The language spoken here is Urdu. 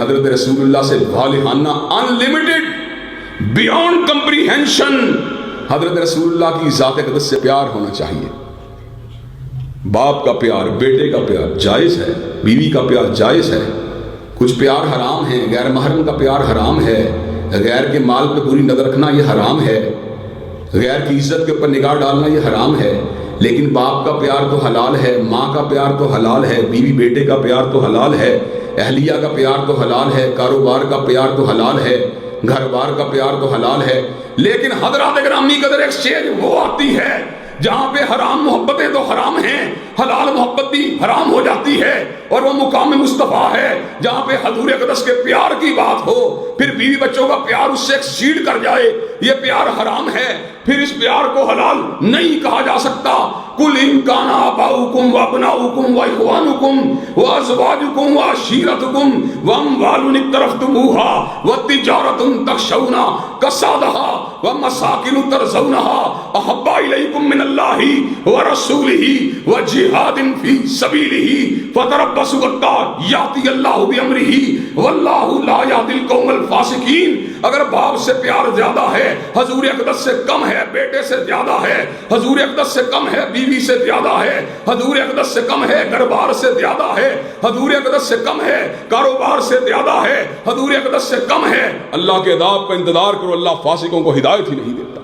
حضرت رسول اللہ سے والہانہ انلیمیٹڈ بیونڈ کمپریہنشن حضرت رسول اللہ کی ذات اقدس سے پیار ہونا چاہیے. باپ کا پیار، بیٹے کا پیار جائز ہے، بیوی کا پیار جائز ہے. کچھ پیار حرام ہے، غیر محرم کا پیار حرام ہے، غیر کے مال پہ بری نظر رکھنا یہ حرام ہے، غیر کی عزت کے اوپر نگاہ ڈالنا یہ حرام ہے. لیکن باپ کا پیار تو حلال ہے، ماں کا پیار تو حلال ہے، بیوی بیٹے کا پیار تو حلال ہے، اہلیہ کا پیار تو حلال ہے، کاروبار کا پیار تو حلال ہے، گھر بار کا پیار تو حلال ہے. لیکن حضرات گرامی قدر ایکسچینج وہ آتی ہے جہاں پہ حرام محبتیں تو حرام ہیں، حلال محبت بھی حرام ہو جاتی ہے. اور وہ مقام مصطفیٰ ہے جہاں پہ حضور اقدس کے پیار کی بات ہو، پھر بیوی بچوں کا پیار اس سے ایکسیڈ کر جائے، یہ پیار حرام ہے. پھر اس پیار کو حلال نہیں کہا جا سکتا. قل ان کان آباؤکم وابناؤکم واخوانکم وازواجکم وعشیرتکم واموال اقترفتموها وتجارۃ تخشون کسادها ومساکن ترضونها احب الیکم من اللہ ورسولہ وجہاد فی سبیلہ فتربصوا حتی یأتی اللہ بامرہ واللہ لا یہدی القوم الفاسقین. اگر باپ سے پیار زیادہ ہے، حضور اقدس سے کم ہے، بیٹے سے زیادہ ہے، حضور اقدس سے کم ہے، بیوی سے زیادہ ہے، حضور اقدس سے کم ہے، گھر بار سے زیادہ ہے، حضور اقدس سے کم ہے، کاروبار سے زیادہ ہے، حضور اقدس سے کم ہے، اللہ کے عذاب کا انتظار کرو. اللہ فاسقوں کو ہدایت ہی نہیں دیتا.